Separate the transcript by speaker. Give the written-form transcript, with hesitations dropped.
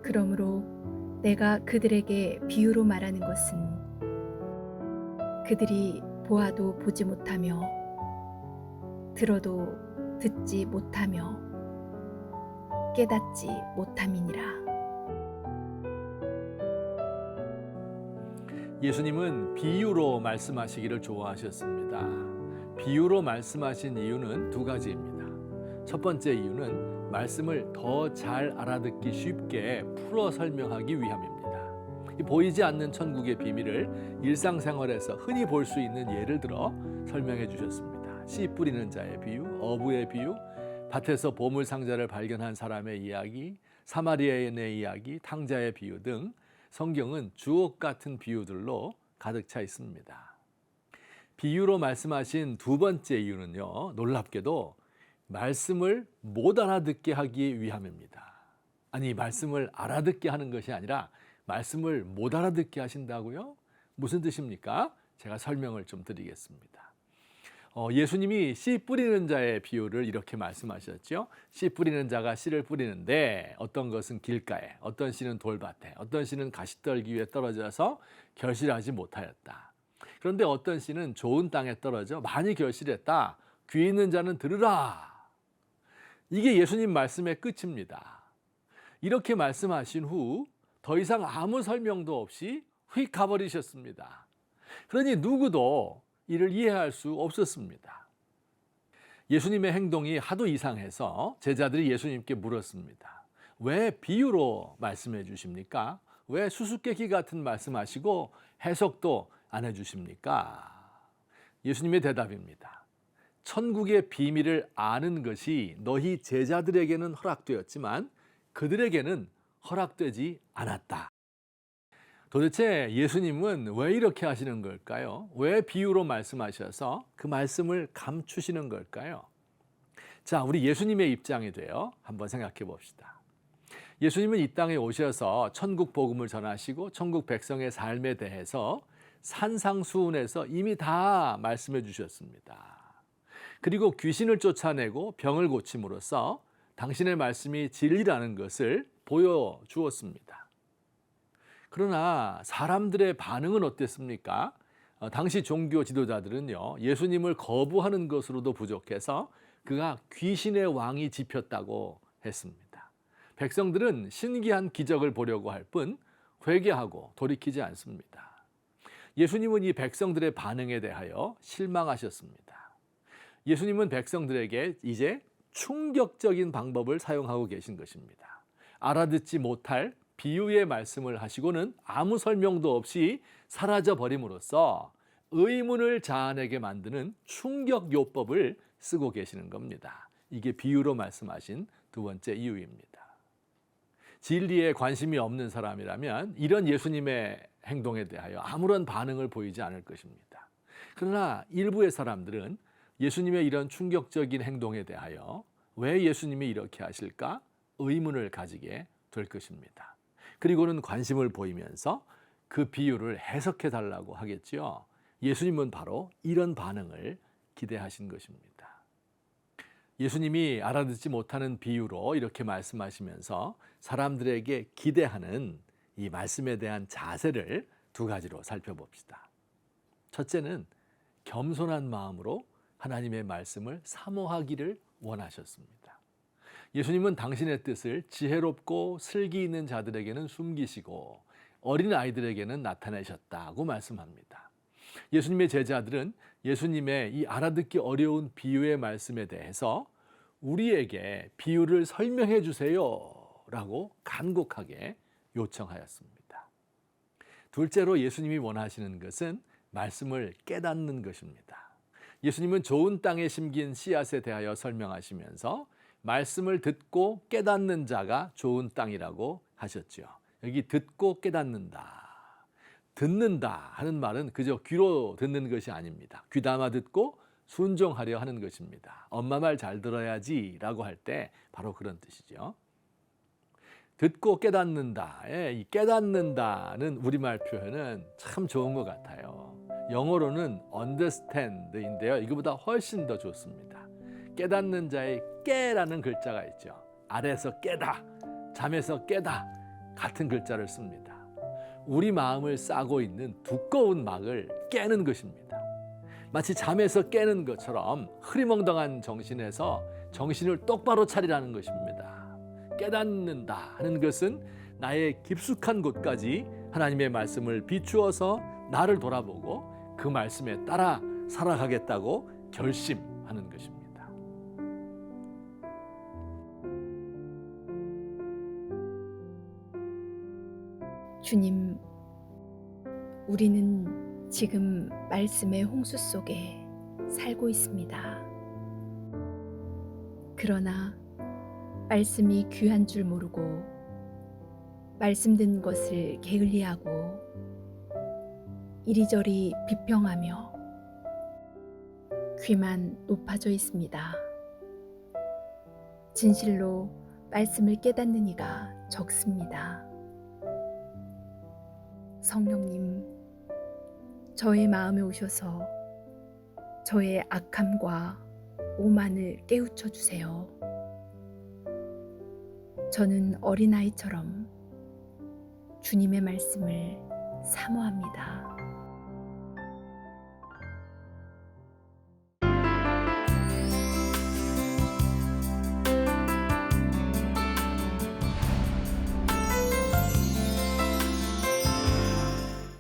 Speaker 1: 그러므로 내가 그들에게 비유로 말하는 것은 그들이 보아도 보지 못하며 들어도 듣지 못하며 깨닫지 못함이니라.
Speaker 2: 예수님은 비유로 말씀하시기를 좋아하셨습니다. 비유로 말씀하신 이유는 두 가지입니다. 첫 번째 이유는 말씀을 더 잘 알아듣기 쉽게 풀어 설명하기 위함입니다. 이 보이지 않는 천국의 비밀을 일상생활에서 흔히 볼 수 있는 예를 들어 설명해 주셨습니다. 씨 뿌리는 자의 비유, 어부의 비유, 밭에서 보물 상자를 발견한 사람의 이야기, 사마리아인의 이야기, 탕자의 비유 등 성경은 주옥 같은 비유들로 가득 차 있습니다. 비유로 말씀하신 두 번째 이유는요, 놀랍게도 말씀을 못 알아듣게 하기 위함입니다. 아니, 말씀을 알아듣게 하는 것이 아니라 말씀을 못 알아듣게 하신다고요? 무슨 뜻입니까? 제가 설명을 좀 드리겠습니다. 예수님이 씨 뿌리는 자의 비유를 이렇게 말씀하셨죠. 씨 뿌리는 자가 씨를 뿌리는데 어떤 것은 길가에, 어떤 씨는 돌밭에, 어떤 씨는 가시떨기 위에 떨어져서 결실하지 못하였다. 그런데 어떤 씨는 좋은 땅에 떨어져 많이 결실했다. 귀 있는 자는 들으라. 이게 예수님 말씀의 끝입니다. 이렇게 말씀하신 후 더 이상 아무 설명도 없이 휙 가버리셨습니다. 그러니 누구도 이를 이해할 수 없었습니다. 예수님의 행동이 하도 이상해서 제자들이 예수님께 물었습니다. 왜 비유로 말씀해 주십니까? 왜 수수께끼 같은 말씀하시고 해석도 안 해주십니까? 예수님의 대답입니다. 천국의 비밀을 아는 것이 너희 제자들에게는 허락되었지만 그들에게는 허락되지 않았다. 도대체 예수님은 왜 이렇게 하시는 걸까요? 왜 비유로 말씀하셔서 그 말씀을 감추시는 걸까요? 자, 우리 예수님의 입장이 되어 한번 생각해 봅시다. 예수님은 이 땅에 오셔서 천국 복음을 전하시고 천국 백성의 삶에 대해서 산상수훈에서 이미 다 말씀해 주셨습니다. 그리고 귀신을 쫓아내고 병을 고침으로써 당신의 말씀이 진리라는 것을 보여주었습니다. 그러나 사람들의 반응은 어땠습니까? 당시 종교 지도자들은요, 예수님을 거부하는 것으로도 부족해서 그가 귀신의 왕이 짚혔다고 했습니다. 백성들은 신기한 기적을 보려고 할 뿐 회개하고 돌이키지 않습니다. 예수님은 이 백성들의 반응에 대하여 실망하셨습니다. 예수님은 백성들에게 이제 충격적인 방법을 사용하고 계신 것입니다. 알아듣지 못할 비유의 말씀을 하시고는 아무 설명도 없이 사라져 버림으로써 의문을 자아내게 만드는 충격 요법을 쓰고 계시는 겁니다. 이게 비유로 말씀하신 두 번째 이유입니다. 진리에 관심이 없는 사람이라면 이런 예수님의 행동에 대하여 아무런 반응을 보이지 않을 것입니다. 그러나 일부의 사람들은 예수님의 이런 충격적인 행동에 대하여 왜 예수님이 이렇게 하실까 의문을 가지게 될 것입니다. 그리고는 관심을 보이면서 그 비유를 해석해 달라고 하겠죠. 예수님은 바로 이런 반응을 기대하신 것입니다. 예수님이 알아듣지 못하는 비유로 이렇게 말씀하시면서 사람들에게 기대하는 이 말씀에 대한 자세를 두 가지로 살펴봅시다. 첫째는 겸손한 마음으로 하나님의 말씀을 사모하기를 원하셨습니다. 예수님은 당신의 뜻을 지혜롭고 슬기 있는 자들에게는 숨기시고 어린 아이들에게는 나타내셨다고 말씀합니다. 예수님의 제자들은 예수님의 이 알아듣기 어려운 비유의 말씀에 대해서 우리에게 비유를 설명해 주세요 라고 간곡하게 요청하였습니다. 둘째로 예수님이 원하시는 것은 말씀을 깨닫는 것입니다. 예수님은 좋은 땅에 심긴 씨앗에 대하여 설명하시면서 말씀을 듣고 깨닫는 자가 좋은 땅이라고 하셨죠. 여기 듣고 깨닫는다. 듣는다 하는 말은 그저 귀로 듣는 것이 아닙니다. 귀담아 듣고 순종하려 하는 것입니다. 엄마 말 잘 들어야지 라고 할 때 바로 그런 뜻이죠. 듣고 깨닫는다. 이 깨닫는다는 우리말 표현은 참 좋은 것 같아요. 영어로는 understand인데요. 이거보다 훨씬 더 좋습니다. 깨닫는 자의 깨라는 글자가 있죠. 아래서 깨다, 잠에서 깨다, 같은 글자를 씁니다. 우리 마음을 싸고 있는 두꺼운 막을 깨는 것입니다. 마치 잠에서 깨는 것처럼 흐리멍덩한 정신에서 정신을 똑바로 차리라는 것입니다. 깨닫는다 하는 것은 나의 깊숙한 곳까지 하나님의 말씀을 비추어서 나를 돌아보고 그 말씀에 따라 살아가겠다고 결심하는 것입니다.
Speaker 1: 주님, 우리는 지금 말씀의 홍수 속에 살고 있습니다. 그러나 말씀이 귀한 줄 모르고 말씀 듣는 것을 게을리하고 이리저리 비평하며 귀만 높아져 있습니다. 진실로 말씀을 깨닫는 이가 적습니다. 성령님, 저의 마음에 오셔서 저의 악함과 오만을 깨우쳐 주세요. 저는 어린아이처럼 주님의 말씀을 사모합니다.